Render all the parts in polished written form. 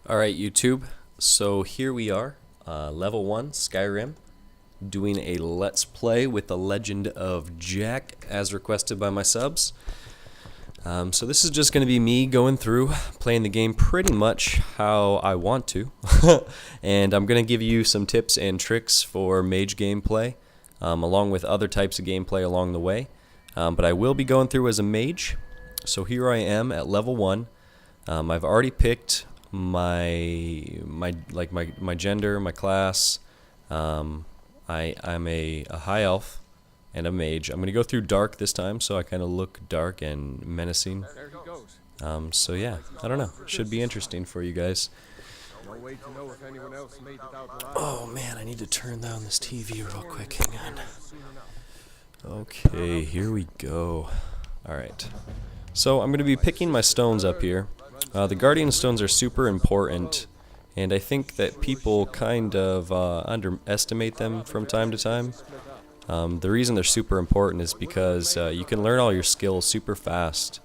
Alright, YouTube, so here we are, level 1, Skyrim, doing a Let's Play with the Legend of Jack, as requested by my subs. So this is just going to be me going through, playing the game pretty much how I want to, and I'm going to give you some tips and tricks for mage gameplay, along with other types of gameplay along the way, but I will be going through as a mage. So here I am at level 1. I've already picked my gender, my class. I'm a high elf and a mage. I'm gonna go through dark this time, so I kind of look dark and menacing. So yeah, I don't know. Should be interesting for you guys. Oh man, I need to turn down this TV real quick. Hang on. Okay, here we go. All right. So I'm gonna be picking my stones up here. The Guardian Stones are super important, and I think that people kind of underestimate them from time to time. The reason they're super important is because you can learn all your skills super fast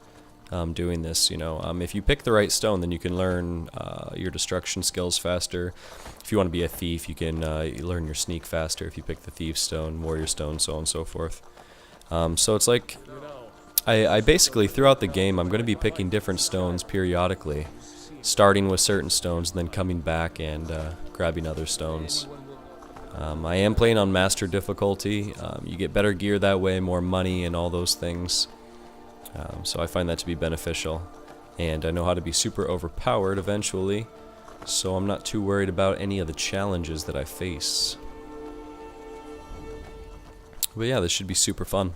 doing this. If you pick the right stone, then you can learn your destruction skills faster. If you want to be a thief, you can learn your sneak faster if you pick the thief stone, warrior stone, so on and so forth. So it's like I basically, throughout the game, I'm going to be picking different stones periodically, starting with certain stones, and then coming back and grabbing other stones. I am playing on master difficulty. You get better gear that way, more money, and all those things. So I find that to be beneficial. And I know how to be super overpowered eventually, so I'm not too worried about any of the challenges that I face. But yeah, this should be super fun.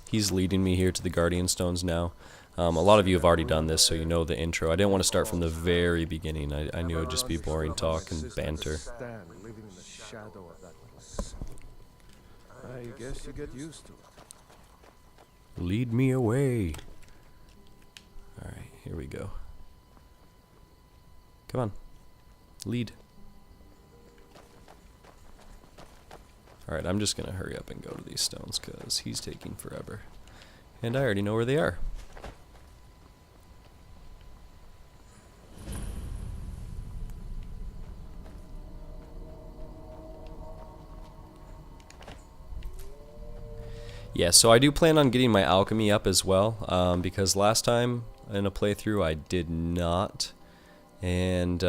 He's leading me here to the Guardian Stones now. A lot of you have already done this, so you know the intro. I didn't want to start from the very beginning. I knew it would just be boring talk and banter. I guess you get used to it. Lead me away. Alright, here we go. Come on. Lead. Alright, I'm just gonna hurry up and go to these stones because he's taking forever. And I already know where they are. Yeah, so I do plan on getting my alchemy up as well, because last time in a playthrough I did not. And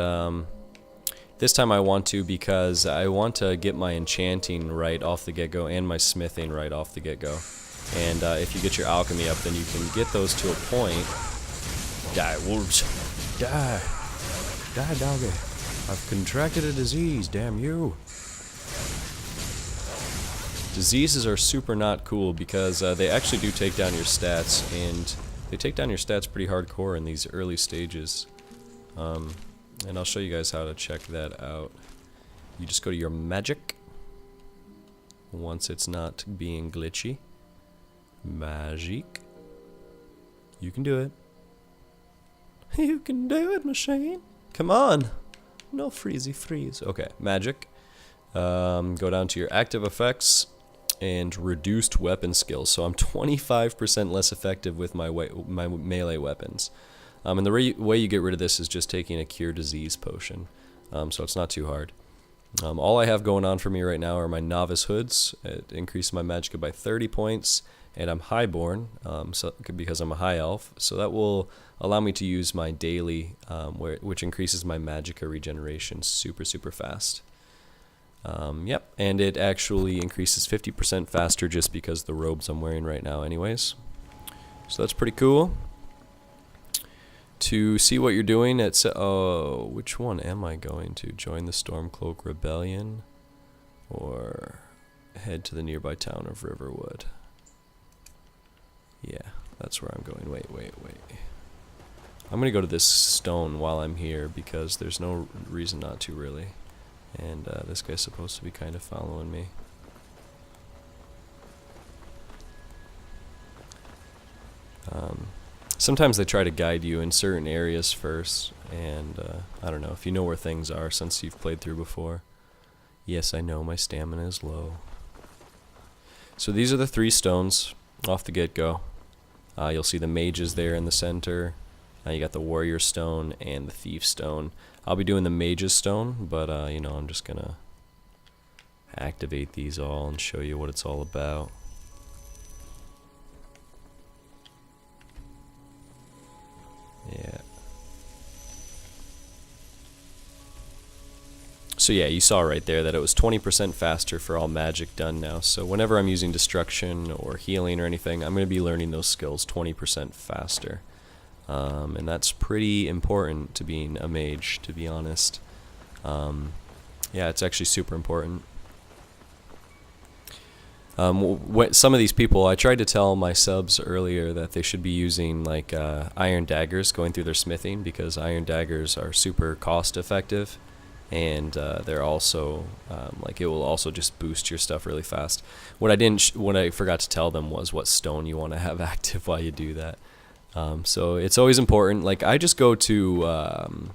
this time I want to, because I want to get my enchanting right off the get-go and my smithing right off the get-go. And if you get your alchemy up, then you can get those to a point. Die, wolves. Die. Die, doggy. I've contracted a disease, damn you. Diseases are super not cool because they actually do take down your stats, and they take down your stats pretty hardcore in these early stages. And I'll show you guys how to check that out. You just go to your magic once it's not being glitchy. Magic. You can do it. You can do it, machine. Come on. No freezy freeze. Okay, magic. Go down to your active effects and reduced weapon skills. So I'm 25% less effective with my melee weapons. And the way you get rid of this is just taking a cure disease potion. So it's not too hard. All I have going on for me right now are my novice hoods. It increased my magicka by 30 points, and I'm highborn, because I'm a high elf. So that will allow me to use my daily, which increases my magicka regeneration super fast. Yep, and it actually increases 50% faster just because the robes I'm wearing right now anyways. So that's pretty cool. To see what you're doing, which one am I going to? Join the Stormcloak Rebellion or head to the nearby town of Riverwood? Yeah, that's where I'm going. Wait. I'm going to go to this stone while I'm here because there's no reason not to, really. And this guy's supposed to be kind of following me. Sometimes they try to guide you in certain areas first, and I don't know if you know where things are since you've played through before. Yes, I know my stamina is low. So these are the 3 stones off the get-go. You'll see the mages there in the center. You got the Warrior Stone and the Thief Stone. I'll be doing the Mage's Stone, but you know, I'm just gonna activate these all and show you what it's all about. Yeah. So yeah, you saw right there that it was 20% faster for all magic done now. So whenever I'm using destruction or healing or anything, I'm going to be learning those skills 20% faster. And that's pretty important to being a mage, to be honest. Yeah, it's actually super important. Some of these people, I tried to tell my subs earlier that they should be using like iron daggers going through their smithing, because iron daggers are super cost effective, and they're also like, it will also just boost your stuff really fast. What I forgot to tell them was what stone you want to have active while you do that. So it's always important. Like, I just go to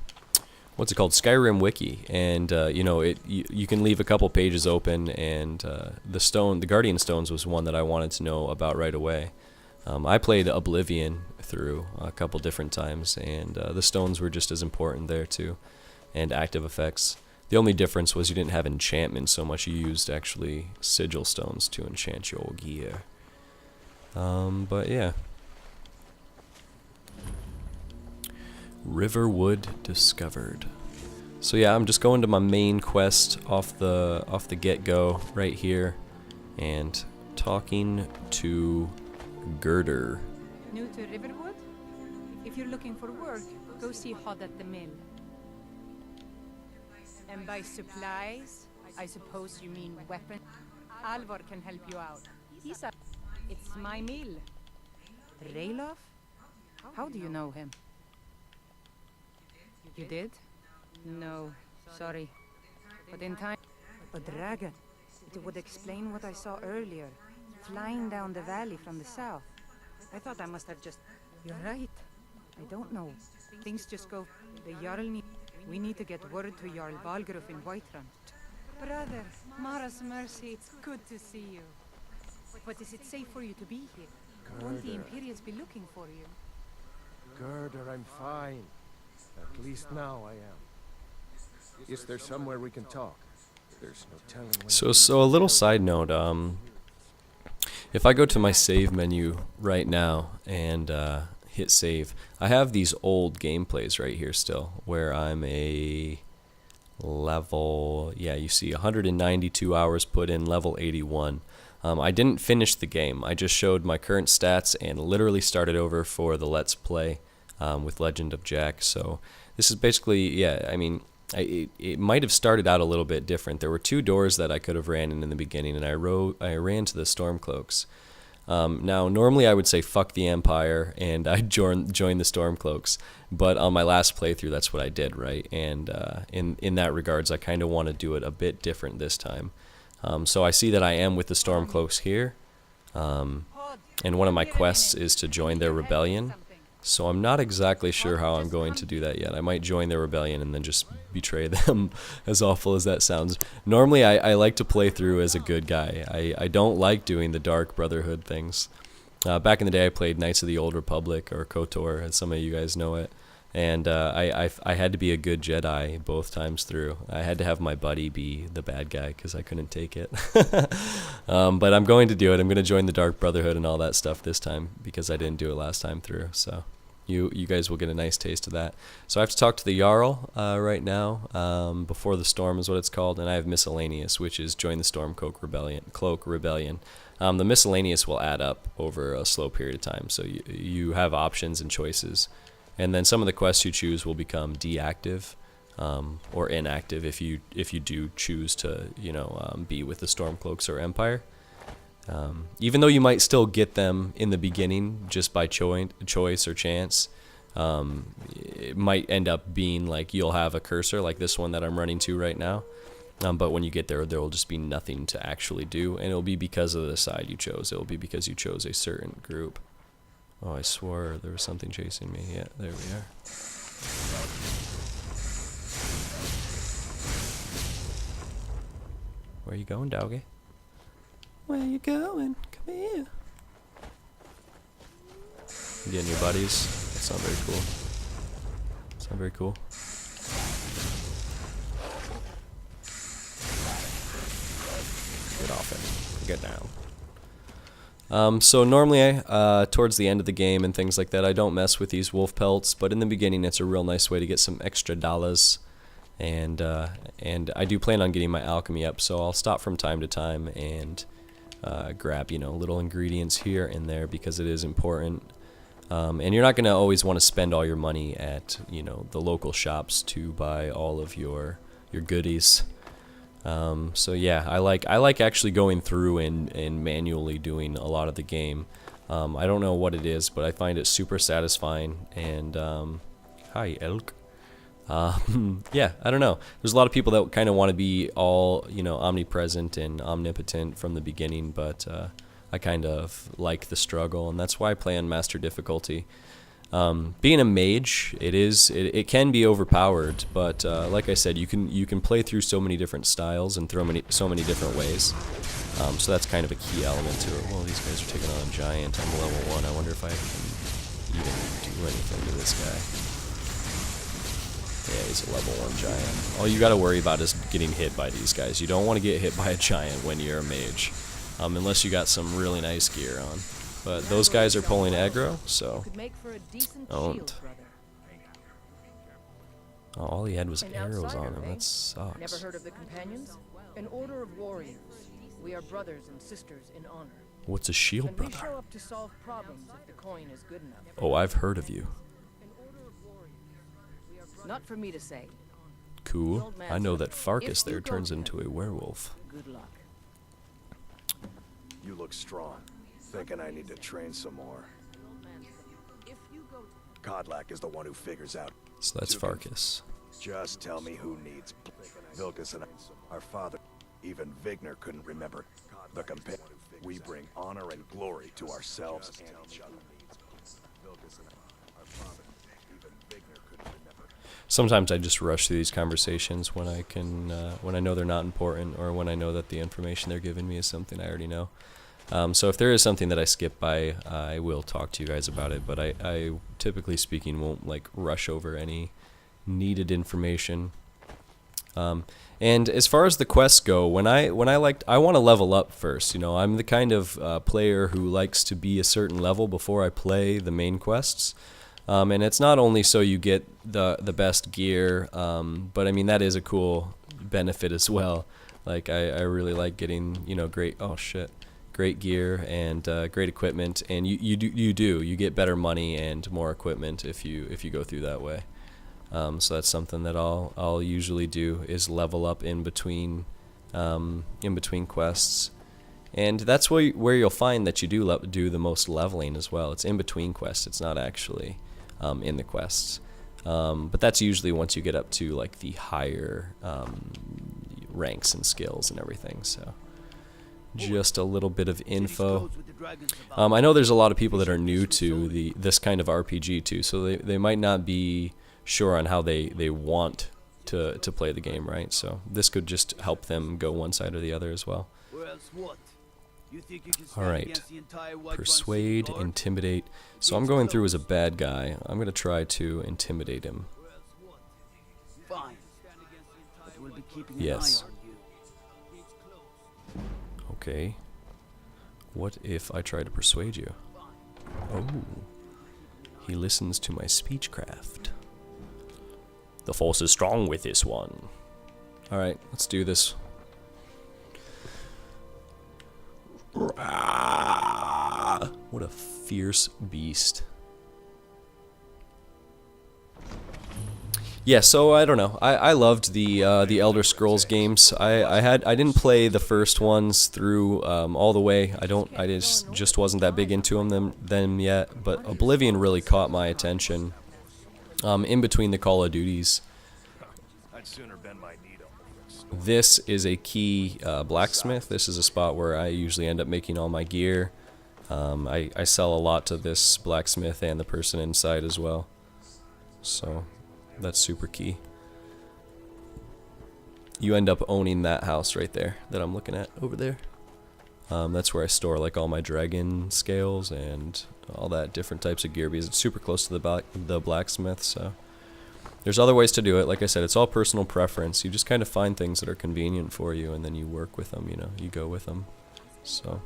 what's it called, Skyrim wiki, and you know, you can leave a couple pages open, and the Guardian Stones was one that I wanted to know about right away. I played Oblivion through a couple different times, and the stones were just as important there too, and active effects. The only difference was you didn't have enchantment so much, you used actually sigil stones to enchant your gear. But yeah. Riverwood discovered. So yeah, I'm just going to my main quest off the get-go right here, and talking to Girder. New to Riverwood? If you're looking for work, go see Hod at the mill. And by supplies, I suppose you mean weapons. Alvor can help you out. It's my mill. Rayloff? How do you know him? You did? No, sorry. But in time... A dragon. It would explain what I saw earlier. Flying down the valley from the south. I thought I must have just... You're right. I don't know. Things just go... The Jarl need... We need to get word to Jarl Valgruf in Whiterun. Brother, Mara's mercy, it's good to see you. But is it safe for you to be here? Won't the Imperials be looking for you? Girder, I'm fine. At least now I am. Is there somewhere we can talk? There's no telling when... So a little side note, if I go to my save menu right now and hit save, I have these old gameplays right here still, where I'm a level, yeah, you see 192 hours put in, level 81. I didn't finish the game, I just showed my current stats and literally started over for the Let's Play with Legend of Jack. So this is basically, yeah, I mean, it might have started out a little bit different. There were two doors that I could have ran in the beginning, and I ran to the Stormcloaks. Now, normally I would say fuck the Empire, and I'd join the Stormcloaks, but on my last playthrough, that's what I did, right? And in that regards, I kind of want to do it a bit different this time. So I see that I am with the Stormcloaks here, and one of my quests is to join their rebellion. So I'm not exactly sure how I'm going to do that yet. I might join their rebellion and then just betray them, as awful as that sounds. Normally I like to play through as a good guy. I don't like doing the Dark Brotherhood things. Back in the day I played Knights of the Old Republic, or KOTOR as some of you guys know it. And I had to be a good Jedi both times through. I had to have my buddy be the bad guy because I couldn't take it. But I'm going to do it. I'm going to join the Dark Brotherhood and all that stuff this time because I didn't do it last time through. So you guys will get a nice taste of that. So I have to talk to the Jarl right now. Before the Storm is what it's called. And I have Miscellaneous, which is join the Stormcloak Rebellion. The Miscellaneous will add up over a slow period of time. So you have options and choices. And then some of the quests you choose will become deactive or inactive if you do choose to, you know, be with the Stormcloaks or Empire. Even though you might still get them in the beginning just by choice or chance, it might end up being like you'll have a cursor like this one that I'm running to right now. But when you get there will just be nothing to actually do, and it'll be because of the side you chose. It'll be because you chose a certain group. Oh, I swore there was something chasing me. Yeah, there we are. Where you going, doggy? Where you going? Come here. You getting your buddies? That's not very cool. It's not very cool. Get off it. Get down. So normally, towards the end of the game and things like that, I don't mess with these wolf pelts, but in the beginning it's a real nice way to get some extra dollars. And I do plan on getting my alchemy up, so I'll stop from time to time and grab, you know, little ingredients here and there because it is important. And you're not going to always want to spend all your money at, you know, the local shops to buy all of your goodies. So yeah, I like actually going through and manually doing a lot of the game. I don't know what it is, but I find it super satisfying. And hi, elk. Yeah, I don't know. There's a lot of people that kind of want to be all, you know, omnipresent and omnipotent from the beginning, but I kind of like the struggle, and that's why I play on master difficulty. Being a mage, it can be overpowered, but like I said, you can play through so many different styles and so many different ways. So that's kind of a key element to it. Well, these guys are taking on a giant. I'm level 1. I wonder if I can even do anything to this guy. Yeah, he's a level 1 giant. All you gotta worry about is getting hit by these guys. You don't want to get hit by a giant when you're a mage, unless you got some really nice gear on. But those guys are pulling aggro, so owned. Oh, all he had was arrows on him. That sucks. Never heard of the companions? An order of warriors. We are brothers and sisters in honor. What's a shield When we brother? show up to solve problems if the coin is good enough. Oh, I've heard of you. Not for me to say. Cool. I know that Farkas there turns into a werewolf. Good luck. You look strong. Thinking I need to train some more. Kodlak is the one who figures out. So that's Farkas. Just tell me who needs. Vilkas and our father, even Vigner couldn't remember the companion. We bring honor and glory to ourselves and each other. Vilkas and our father, even Vigner couldn't remember. Sometimes I just rush through these conversations when I can, when I know they're not important, or when I know that the information they're giving me is something I already know. So if there is something that I skip by, I will talk to you guys about it. But I typically speaking won't like rush over any needed information. And as far as the quests go, when I want to level up first. You know, I'm the kind of player who likes to be a certain level before I play the main quests. And it's not only so you get the best gear, but I mean that is a cool benefit as well. Like I really like getting, you know, great gear and great equipment, and you get better money and more equipment if you go through that way. So that's something that I'll usually do, is level up in between quests. And that's where you'll find that you do the most leveling as well. It's in between quests. It's not actually in the quests. But that's usually once you get up to like the higher ranks and skills and everything. So just a little bit of info. I know there's a lot of people that are new to this kind of RPG too, so they might not be sure on how they want to play the game, right? So this could just help them go one side or the other as well. Alright, persuade, intimidate. So I'm going through as a bad guy. I'm going to try to intimidate him. Yes. Okay. What if I try to persuade you? Oh. He listens to my speechcraft. The force is strong with this one. Alright, let's do this. What a fierce beast. Yeah, so I don't know. I loved the Elder Scrolls games. I didn't play the first ones through all the way. I just wasn't that big into them yet. But Oblivion really caught my attention. In between the Call of Duties. This is a key blacksmith. This is a spot where I usually end up making all my gear. I sell a lot to this blacksmith and the person inside as well. So that's super key. You end up owning that house right there that I'm looking at over there. That's where I store like all my dragon scales and all that different types of gear, because it's super close to the blacksmith. So There's other ways to do it. Like I said, it's all personal preference. You just kind of find things that are convenient for you, and then you work with them, you know, you go with them. So,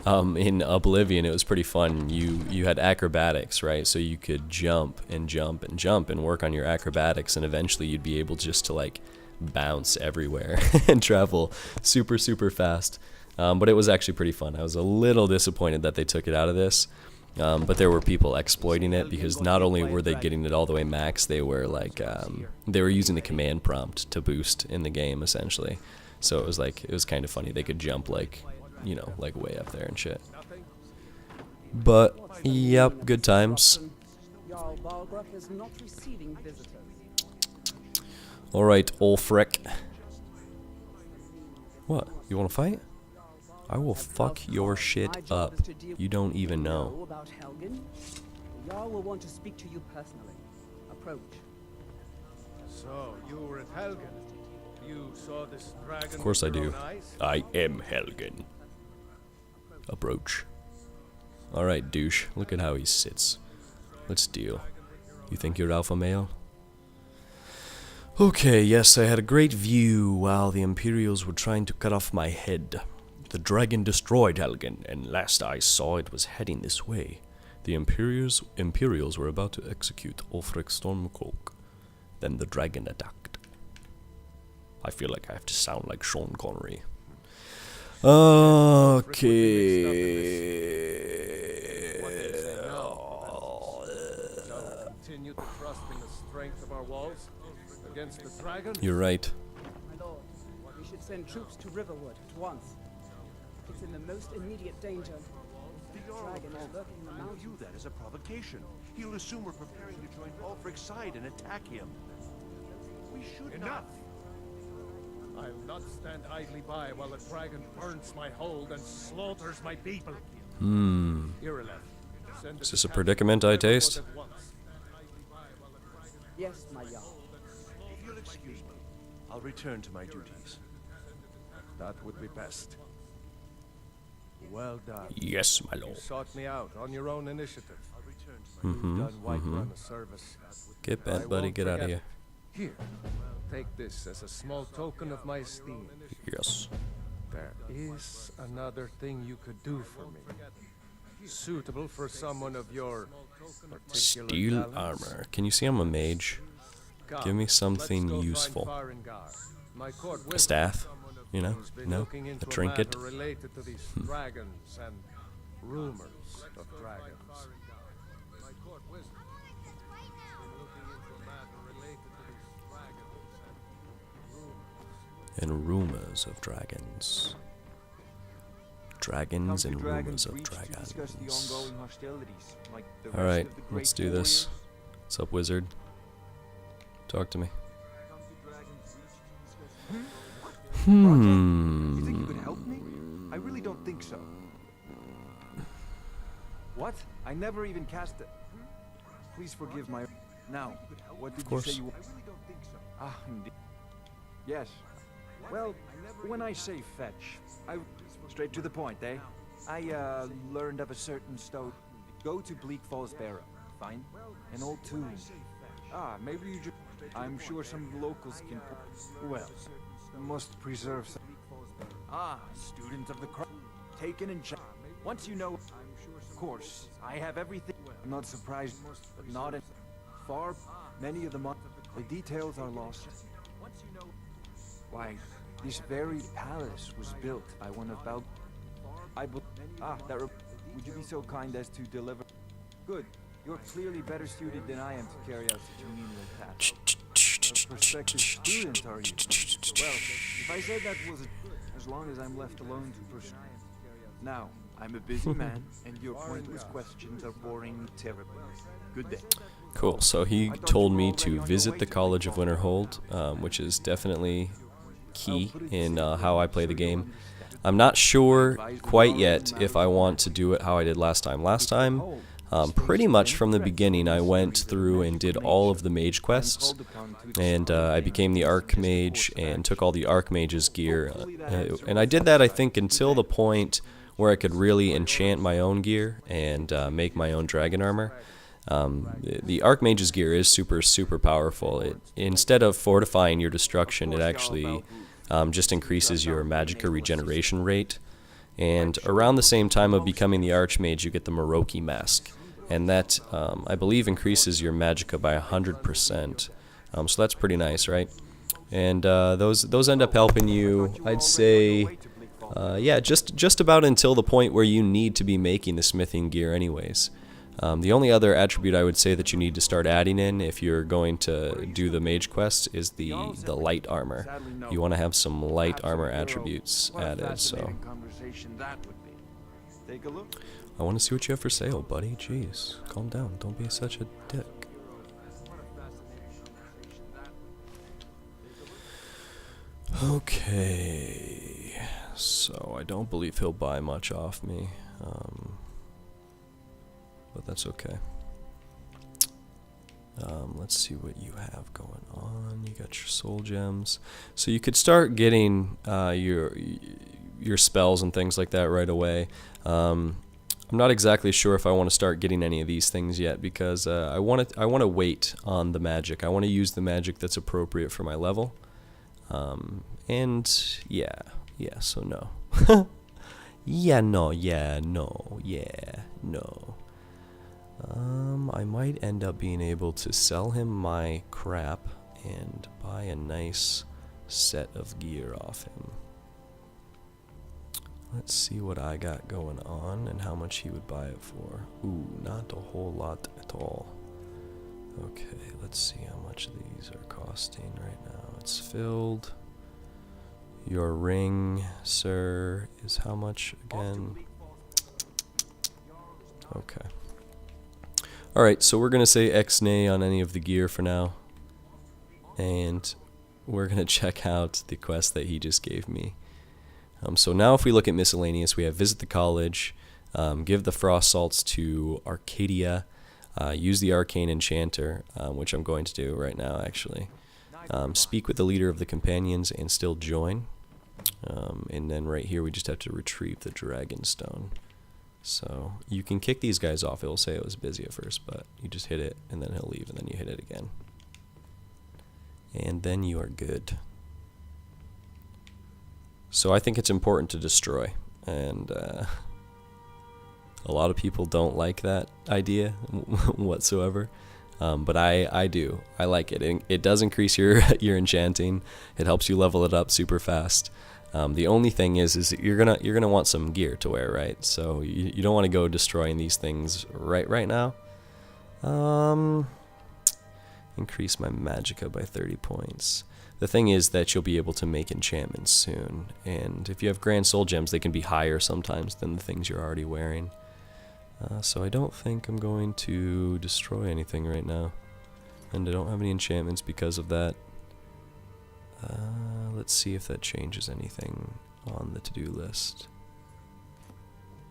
in Oblivion, it was pretty fun. You had acrobatics, right? So you could jump and jump and jump and work on your acrobatics, and eventually you'd be able just to like bounce everywhere and travel super, super fast. But it was actually pretty fun. I was a little disappointed that they took it out of this. But there were people exploiting it because not only were they getting it all the way max, they were like they were using the command prompt to boost in the game essentially. So it was kind of funny. They could jump like, you know, like way up there and shit. But yep, good times. All right, Ulfric. What? You want to fight? I will fuck your shit up. You don't even know. Jarl will want to speak to you personally. Approach. So, you were at Helgen. You saw this dragon. Of course I with your do. own eyes? I am Helgen. Approach. Alright, douche. Look at how he sits. Let's deal. You think you're alpha male? Okay, yes, I had a great view while the Imperials were trying to cut off my head. The dragon destroyed Helgen, and last I saw it was heading this way. The Imperials were about to execute Ulfric Stormcloak. Then the dragon attacked. I feel like I have to sound like Sean Connery. Okay. Continue to trust in the strength of our walls against the dragon. You're right. My lord, we should send troops to Riverwood at once. It's in the most immediate danger. The dragon is lurking in the We'll mountains. view that as a provocation. He'll assume we're preparing to join Ulfric's side and attack him. We should Enough! I'll not stand idly by while the dragon burns my hold and slaughters my people. Irileth, send Is this a predicament I taste? at once. Yes, my Jarl. If you'll excuse me, I'll return to my duties. That would be best. Well done. Yes, my You lord. sought me out on your own initiative. I'll return to my You've done Whiterun a service. Get I bent, buddy. won't Get out of forget here. Here, take this as a small token of my esteem. Yes. There is another thing you could do for me. Suitable for someone of your particular Steel talents. armor. Can you see I'm a mage? Come, Give me let's something go find useful. Farengar. My court A wizard, staff? You know? who's been No? looking A into trinket? matter related to these dragons and rumors of dragons. My court wizard, been looking into a matter related to these dragons And rumors of dragons. Dragons and rumors of dragons. Alright, let's do this. What's up, wizard? Talk to me. You think you could help me? I really don't think so. What? I never even cast it. Please forgive my... Now, what did you say you... I really don't think so. Ah, indeed. Yes. Well, when I say fetch, I... Straight to the point, eh? I, learned of a certain stone. Go to Bleak Falls Barrow. Find an old tomb. Ah, maybe you just... I'm sure some locals can... Well, must preserve some... Ah, student of the cross. Taken and checked. Once you know... Of course, I have everything. I'm not surprised, but not in... Far... Many of the details are lost. Why, this very palace was built by one of Bal... Would you be so kind as to deliver... Good. You're clearly better suited than I am to carry out such a menial task. A prospective student, are you? Well, if I said that was as long as I'm left alone to pursue... Now, I'm a busy man, and your pointless questions are boring me terribly. Good day. Cool, so he told me to visit the College of Winterhold, which is definitely key in how I play the game. I'm not sure quite yet if I want to do it how I did last time. Last time, pretty much from the beginning, I went through and did all of the mage quests, and I became the Archmage and took all the Archmage's gear. And I did that, I think, until the point where I could really enchant my own gear and make my own dragon armor. The Archmage's gear is super powerful. Instead of fortifying your destruction, it actually just increases your magicka regeneration rate. And around the same time of becoming the Archmage, you get the Moroki mask, and that I believe increases your magicka by 100%. So that's pretty nice, right? And those end up helping you, I'd say, yeah, just about until the point where you need to be making the smithing gear anyways. The only other attribute I would say that you need to start adding in if you're going to do the mage quest is the light armor. You want to have some light armor attributes added, so. I want to see what you have for sale, buddy. Jeez, calm down. Don't be such a dick. Okay, so I don't believe he'll buy much off me, but that's okay. Let's see what you have going on. You got your soul gems, so you could start getting your spells and things like that right away. I'm not exactly sure if I want to start getting any of these things yet because I want to wait on the magic. I want to use the magic that's appropriate for my level. And yeah, so no. Yeah, no. I might end up being able to sell him my crap and buy a nice set of gear off him. Let's see what I got going on and how much he would buy it for. Ooh, not a whole lot at all. Okay, let's see how much these are costing right now. It's filled. Your ring, sir, is how much again? Okay. Alright, so we're going to say X-nay on any of the gear for now. And we're going to check out the quest that he just gave me. So now if we look at miscellaneous, we have visit the college, give the frost salts to Arcadia, use the arcane enchanter, which I'm going to do right now actually. Speak with the leader of the companions and still join. And then right here we just have to retrieve the dragon stone. So you can kick these guys off. It'll say it was busy at first, but you just hit it and then he'll leave and then you hit it again. And then you are good. So I think it's important to destroy, and a lot of people don't like that idea whatsoever, but I do. I like it. It does increase your enchanting. It helps you level it up super fast. The only thing is you're gonna want some gear to wear, right? So you don't want to go destroying these things right now. Increase my magicka by 30 points. The thing is that you'll be able to make enchantments soon, and if you have grand soul gems, they can be higher sometimes than the things you're already wearing. So I don't think I'm going to destroy anything right now, and I don't have any enchantments because of that. Let's see if that changes anything on the to-do list.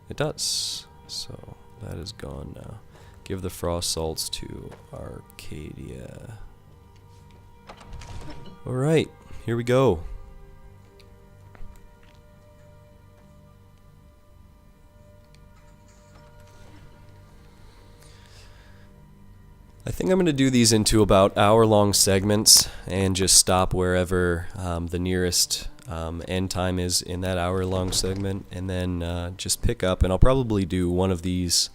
It does, so that is gone now. Give the frost salts to Arcadia. Alright, here we go. I think I'm going to do these into about hour-long segments and just stop wherever the nearest end time is in that hour-long segment, and then just pick up, and I'll probably do one of these.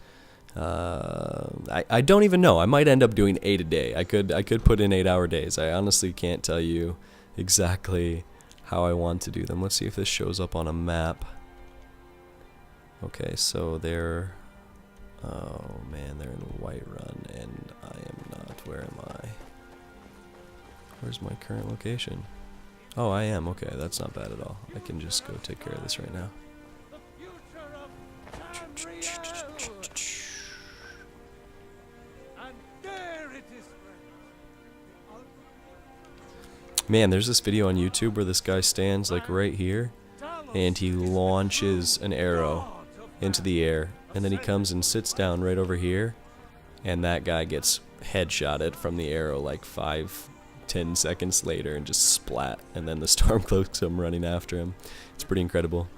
I don't even know. I might end up doing 8 a day. I could put in 8-hour days. I honestly can't tell you exactly how I want to do them. Let's see if this shows up on a map. Okay, so they're... Oh man, they're in Whiterun, and I am not. Where am I? Where's my current location? Oh, I am. Okay, that's not bad at all. I can just go take care of this right now. Man, there's this video on YouTube where this guy stands like right here, and he launches an arrow into the air, and then he comes and sits down right over here, and that guy gets headshotted from the arrow like 5-10 seconds later and just splat, and then the Stormcloaks come running after him. It's pretty incredible.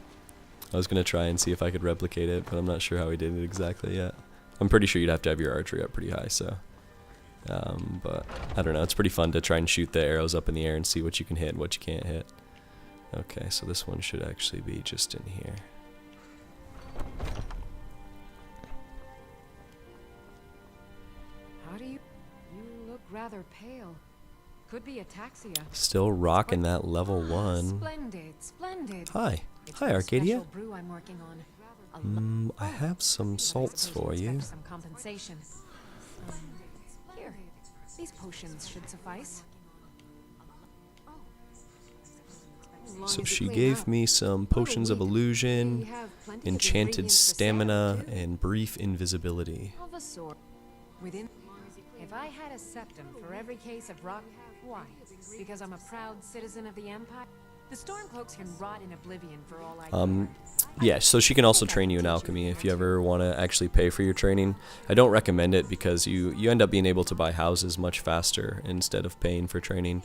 I was gonna try and see if I could replicate it, but I'm not sure how he did it exactly yet. I'm pretty sure you'd have to have your archery up pretty high, so. But I don't know, it's pretty fun to try and shoot the arrows up in the air and see what you can hit and what you can't hit. Okay, so this one should actually be just in here. How do you... You look rather pale. Could be ataxia. Still rocking that level 1. Splendid, splendid. Hi. It's Hi, a Arcadia. special brew I'm working on. I have some salts for you. Expect some compensation. Here, these potions should suffice. As long So as you she clean gave up. me some potions of illusion, We have plenty of enchanted ingredients for sale, stamina, too. and brief invisibility. Of a sort. Within. If I had a septum for every case of rock, why? Because I'm a proud citizen of the Empire? The Stormcloaks can rot in oblivion for all I care. Yeah, so she can also train you in alchemy if you ever want to actually pay for your training. I don't recommend it because you end up being able to buy houses much faster instead of paying for training.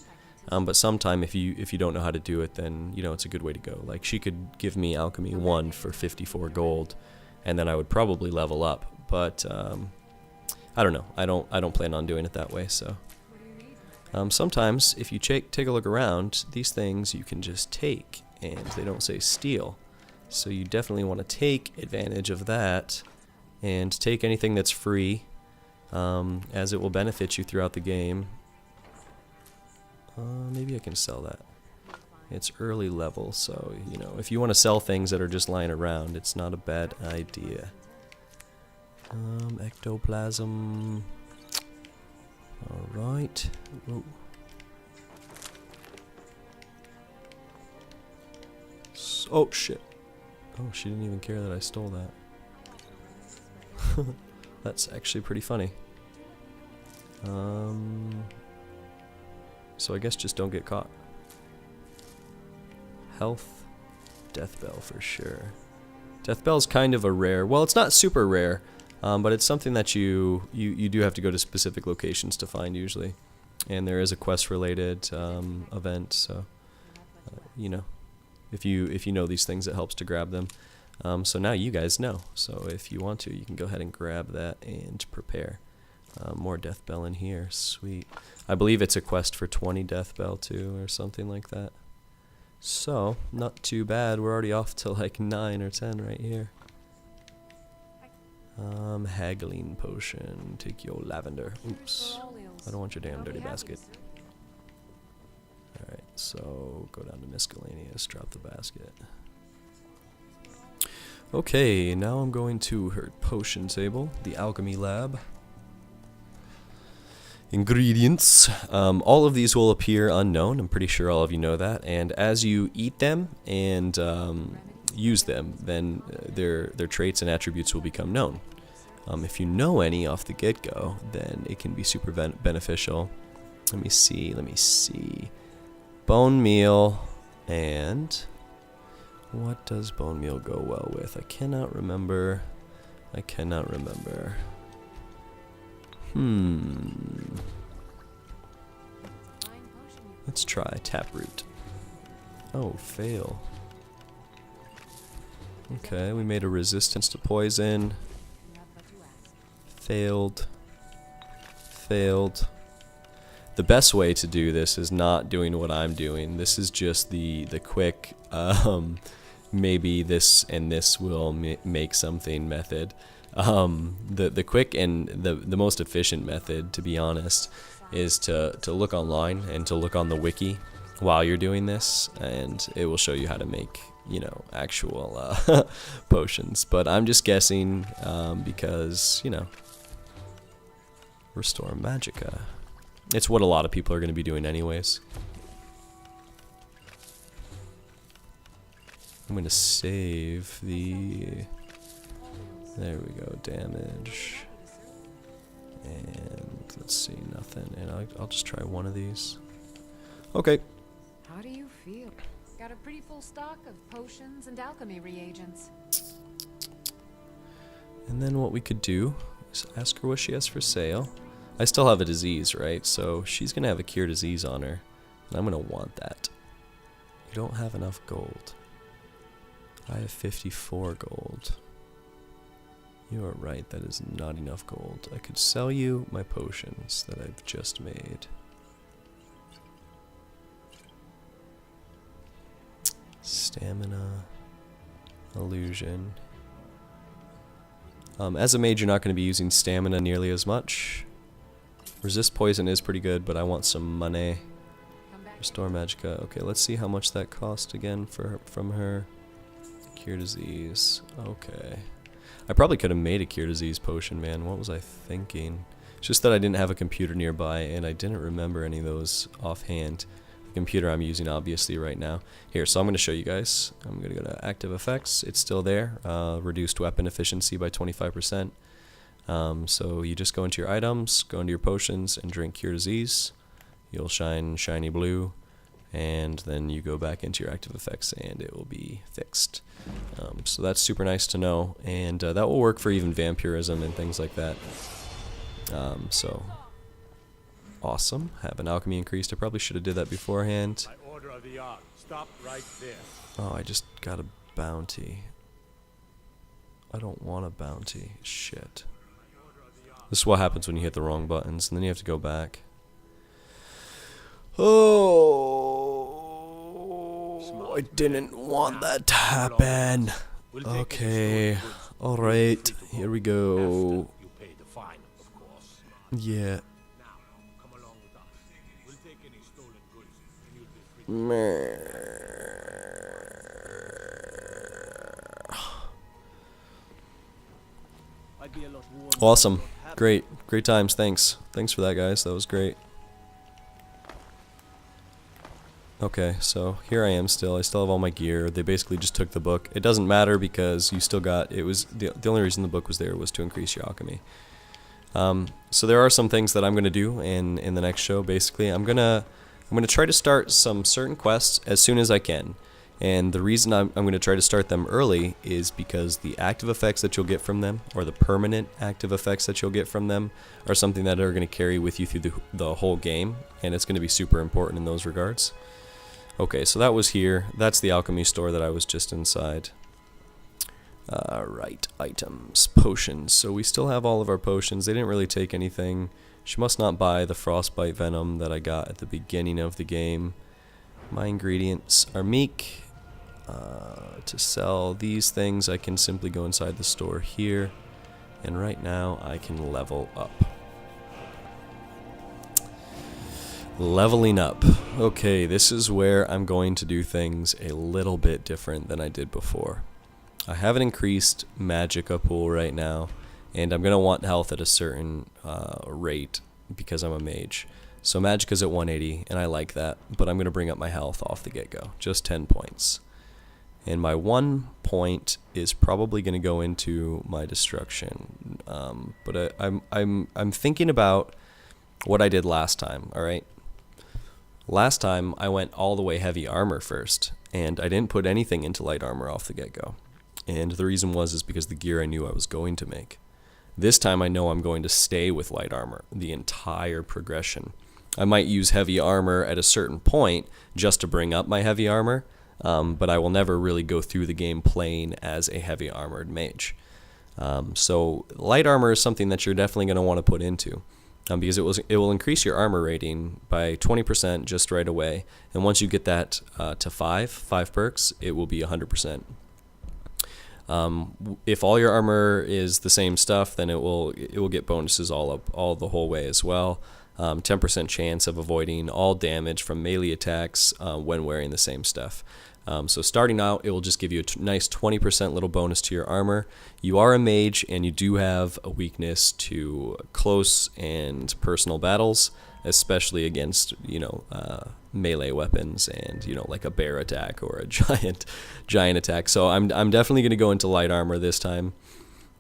But sometime if you don't know how to do it, then you know it's a good way to go. Like she could give me alchemy 1 for 54 gold, and then I would probably level up. But I don't know. I don't plan on doing it that way. So sometimes if you take a look around, these things you can just take, and they don't say steal. So you definitely want to take advantage of that, and take anything that's free, as it will benefit you throughout the game. Maybe I can sell that. It's early level, so you know if you want to sell things that are just lying around, it's not a bad idea. Ectoplasm. Alright. Oh shit. Oh, she didn't even care that I stole that. That's actually pretty funny. So I guess just don't get caught. Health. Death Bell for sure. Death Bell's kind of a rare. Well, it's not super rare. But it's something that you do have to go to specific locations to find usually, and there is a quest-related event. So, you know, if you know these things, it helps to grab them. So now you guys know. So if you want to, you can go ahead and grab that and prepare. More Death Bell in here, sweet. I believe it's a quest for 20 Death Bell too, or something like that. So not too bad. We're already off to like 9 or 10 right here. Haggling potion. Take your lavender. Oops. I don't want your damn dirty basket. Alright, so go down to miscellaneous, drop the basket. Okay, now I'm going to her potion table, the alchemy lab. Ingredients. All of these will appear unknown. I'm pretty sure all of you know that. And as you eat them and use them, then their traits and attributes will become known. If you know any off the get-go, then it can be super beneficial. Let me see. Bone meal, and what does bone meal go well with? I cannot remember. Let's try taproot. Oh, fail. Okay, we made a resistance to poison. Failed. The best way to do this is not doing what I'm doing. This is just the quick, maybe this and this will make something method. The quick and the most efficient method, to be honest, is to look online and to look on the wiki while you're doing this, and it will show you how to make, you know, actual potions. But I'm just guessing because, you know, Restore Magicka. It's what a lot of people are going to be doing anyways. I'm going to save the... There we go, damage. And let's see, nothing. And I'll just try one of these. Okay. How do you feel? Got a pretty full stock of potions and alchemy reagents. And then what we could do is ask her what she has for sale. I still have a disease, right? So she's going to have a cure disease on her. And I'm going to want that. You don't have enough gold. I have 54 gold. You are right, that is not enough gold. I could sell you my potions that I've just made. Stamina, illusion. As a mage, you're not going to be using stamina nearly as much. Resist poison is pretty good, but I want some money. Restore magicka. Okay, let's see how much that cost again from her. Cure disease. Okay. I probably could have made a cure disease potion, man. What was I thinking? It's just that I didn't have a computer nearby, and I didn't remember any of those offhand. The computer I'm using, obviously, right now. Here, so I'm going to show you guys. I'm going to go to active effects. It's still there. Reduced weapon efficiency by 25%. So you just go into your items, go into your potions, and drink cure disease. You'll shine shiny blue, and then you go back into your active effects and it will be fixed. So that's super nice to know, and that will work for even vampirism and things like that. So awesome. Have an alchemy increased. I probably should have did that beforehand. By order of the Ark, stop right there. Oh, I just got a bounty. I don't want a bounty. Shit. This is what happens when you hit the wrong buttons, and then you have to go back. Oh, I didn't want that to happen. Okay, alright, here we go. Yeah. Awesome. Great times. Thanks for that, guys. That was great. Okay, so here I am still. I still have all my gear. They basically just took the book. It doesn't matter because you still got, it was, the only reason the book was there was to increase your alchemy. So there are some things that I'm going to do in the next show, basically. I'm going to try to start some certain quests as soon as I can. And the reason I'm going to try to start them early is because the active effects that you'll get from them, or the permanent active effects that you'll get from them, are something that are going to carry with you through the whole game, and it's going to be super important in those regards. Okay, so that was here. That's the alchemy store that I was just inside. Right, items, potions. So we still have all of our potions. They didn't really take anything. She must not buy the frostbite venom that I got at the beginning of the game. My ingredients are meek. To sell these things, I can simply go inside the store here, and right now I can level up. Leveling up. Okay, this is where I'm going to do things a little bit different than I did before. I have an increased magicka pool right now, and I'm going to want health at a certain rate because I'm a mage. So magicka's at 180, and I like that, but I'm going to bring up my health off the get-go, just 10 points. And my 1 point is probably going to go into my destruction. But I'm thinking about what I did last time, alright? Last time I went all the way heavy armor first, and I didn't put anything into light armor off the get-go. And the reason is because the gear I knew I was going to make. This time I know I'm going to stay with light armor the entire progression. I might use heavy armor at a certain point just to bring up my heavy armor, but I will never really go through the game playing as a heavy armored mage. So light armor is something that you're definitely going to want to put into, because it will increase your armor rating by 20% just right away, and once you get that to 5 perks, it will be 100%. If all your armor is the same stuff, then it will get bonuses all the whole way as well. 10% chance of avoiding all damage from melee attacks when wearing the same stuff. So starting out, it will just give you a nice 20% little bonus to your armor. You are a mage, and you do have a weakness to close and personal battles, especially against, melee weapons and, like a bear attack or a giant attack. So I'm definitely going to go into light armor this time.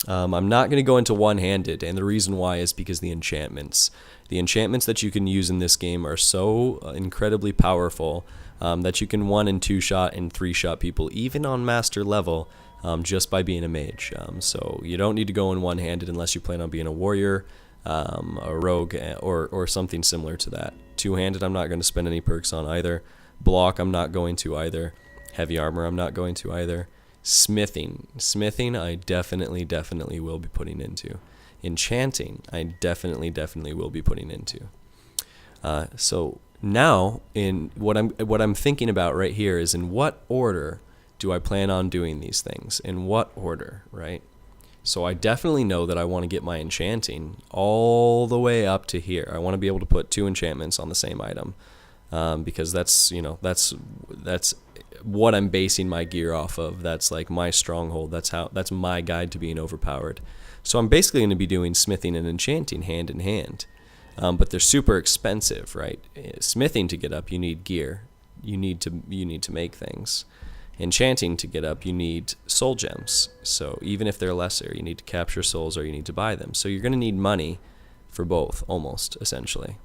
I'm not going to go into one-handed, and the reason why is because the enchantments that you can use in this game are so incredibly powerful that you can 1- and 2-shot and 3-shot people, even on master level, just by being a mage. So you don't need to go in one-handed unless you plan on being a warrior, a rogue, or something similar to that. Two-handed, I'm not going to spend any perks on either. Block, I'm not going to either. Heavy armor, I'm not going to either. Smithing. Smithing, I definitely will be putting into. Enchanting, I definitely will be putting into. So now, in what I'm thinking about right here is in what order do I plan on doing these things? In what order, right? So I definitely know that I want to get my enchanting all the way up to here. I want to be able to put 2 enchantments on the same item, because that's what I'm basing my gear off of. That's like my stronghold. That's my guide to being overpowered. So I'm basically going to be doing smithing and enchanting hand in hand. But they're super expensive, right? Smithing to get up, you need gear. You need to make things. Enchanting to get up, you need soul gems. So even if they're lesser, you need to capture souls or you need to buy them. So you're going to need money for both, almost, essentially.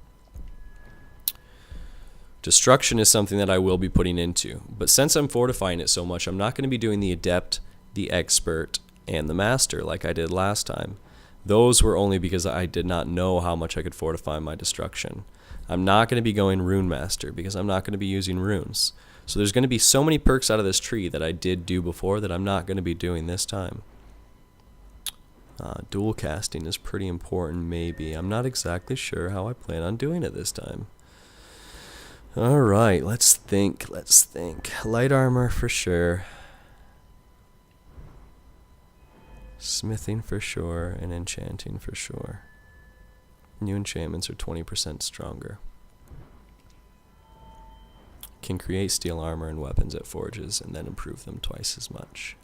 Destruction is something that I will be putting into. But since I'm fortifying it so much, I'm not going to be doing the Adept, the Expert, and the Master like I did last time. Those were only because I did not know how much I could fortify my destruction. I'm not going to be going Rune Master because I'm not going to be using runes. So there's going to be so many perks out of this tree that I did do before that I'm not going to be doing this time. Dual casting is pretty important, maybe. I'm not exactly sure how I plan on doing it this time. Alright, let's think. Light armor for sure. Smithing for sure, and enchanting for sure. New enchantments are 20% stronger. Can create steel armor and weapons at forges and then improve them twice as much.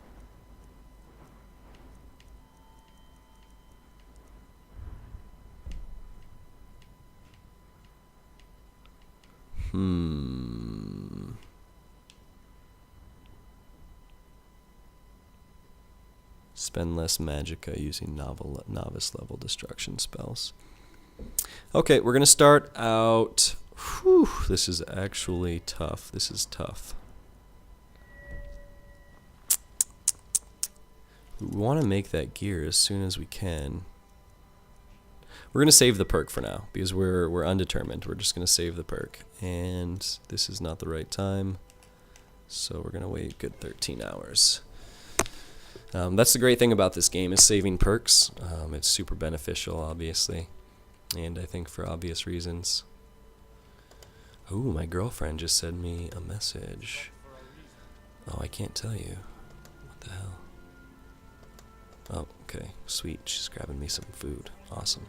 Spend less magicka using novice level destruction spells. Okay, we're gonna start out. Whew, this is actually tough. This is tough. We want to make that gear as soon as we can. We're gonna save the perk for now because we're undetermined. We're just gonna save the perk, and this is not the right time, so we're gonna wait a good 13 hours. That's the great thing about this game is saving perks. It's super beneficial, obviously, and I think for obvious reasons. Ooh, my girlfriend just sent me a message. Oh, I can't tell you. What the hell? Oh, okay, sweet. She's grabbing me some food. Awesome.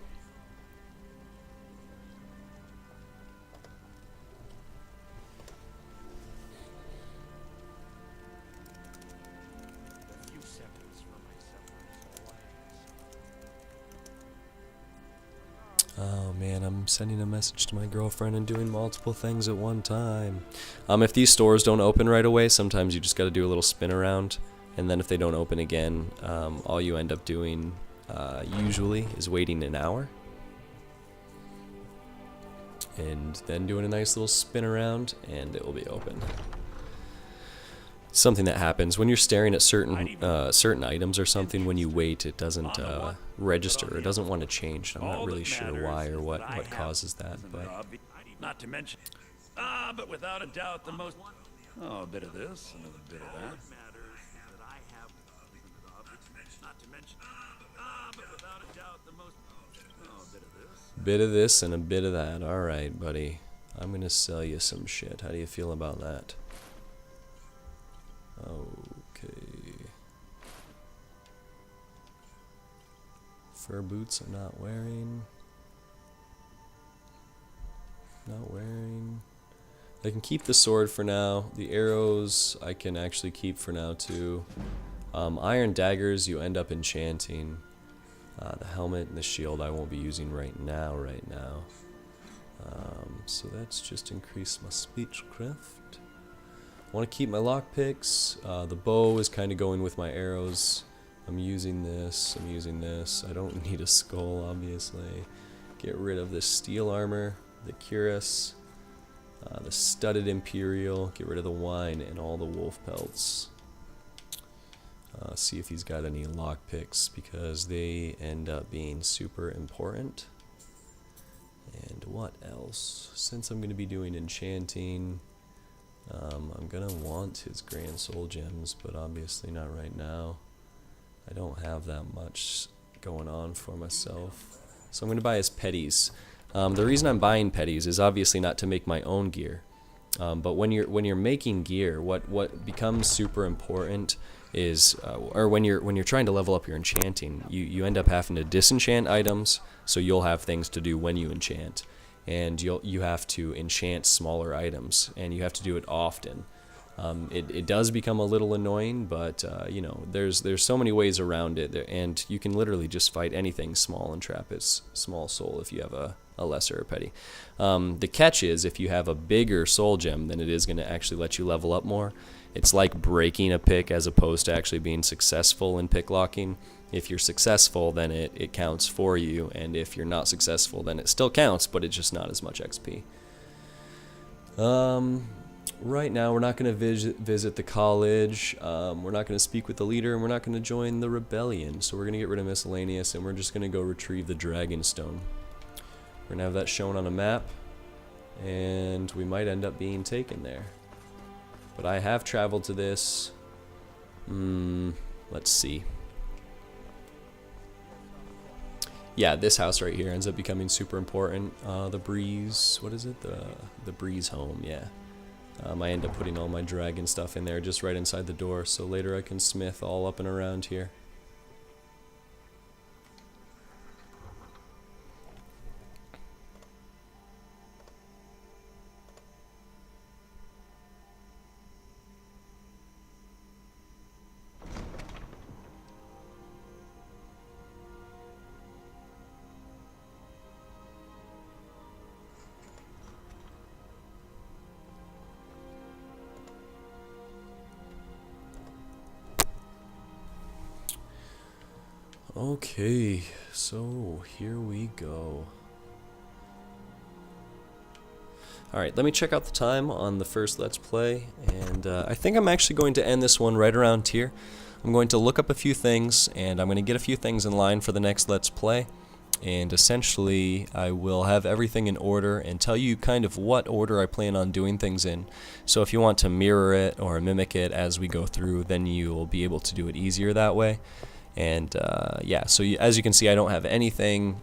Oh man, I'm sending a message to my girlfriend and doing multiple things at one time. If these stores don't open right away, sometimes you just got to do a little spin around, and then if they don't open again, all you end up doing usually is waiting an hour, and then doing a nice little spin around, and it will be open. Something that happens when you're staring at certain items or something. When you wait, it doesn't register. It doesn't want to change. I'm not really sure why or what causes that, but Not to mention, but without a doubt the most. Oh, a bit of this and a bit of that. Not to mention, but without a doubt the most. Oh, a bit of this. Bit of this and a bit of that. All right, buddy. I'm gonna sell you some shit. How do you feel about that? Okay. Fur boots I'm not wearing. I can keep the sword for now. The arrows I can actually keep for now too. Iron daggers you end up enchanting. The helmet and the shield I won't be using right now. So that's just increased my speechcraft. I want to keep my lockpicks. The bow is kind of going with my arrows. I'm using this. I don't need a skull, obviously. Get rid of this steel armor, the cuirass, the studded imperial. Get rid of the wine and all the wolf pelts. See if he's got any lockpicks because they end up being super important. And what else? Since I'm going to be doing enchanting, I'm gonna want his Grand Soul Gems, but obviously not right now. I don't have that much going on for myself. So I'm gonna buy his petties. The reason I'm buying petties is obviously not to make my own gear. But when you're making gear, what becomes super important is, or when you're trying to level up your enchanting, you end up having to disenchant items, so you'll have things to do when you enchant, and you have to enchant smaller items, and you have to do it often. It does become a little annoying, but you know, there's so many ways around it, and you can literally just fight anything small and trap its small soul if you have a lesser or petty. The catch is, if you have a bigger soul gem, then it is going to actually let you level up more. It's like breaking a pick as opposed to actually being successful in pick locking. If you're successful, then it counts for you, and if you're not successful, then it still counts, but it's just not as much XP. Right now, we're not going to visit the college, we're not going to speak with the leader, and we're not going to join the rebellion. So we're going to get rid of miscellaneous, and we're just going to go retrieve the Dragonstone. We're going to have that shown on a map, and we might end up being taken there. But I have traveled to this. Let's see. Yeah, this house right here ends up becoming super important. The Breeze, what is it? The Breeze home, yeah. I end up putting all my dragon stuff in there just right inside the door, so later I can smith all up and around here. Okay, so here we go. Alright, let me check out the time on the first Let's Play, and I think I'm actually going to end this one right around here. I'm going to look up a few things, and I'm going to get a few things in line for the next Let's Play, and essentially I will have everything in order and tell you kind of what order I plan on doing things in. So if you want to mirror it or mimic it as we go through, then you will be able to do it easier that way. And yeah, so as you can see, I don't have anything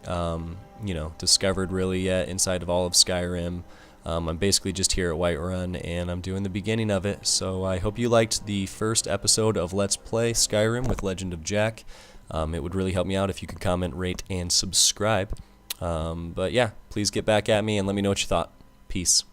you know, discovered really yet inside of all of Skyrim. I'm basically just here at Whiterun, and I'm doing the beginning of it. So I hope you liked the first episode of Let's Play Skyrim with Legend of Jack. It would really help me out if you could comment, rate, and subscribe. But yeah, please get back at me and let me know what you thought. Peace.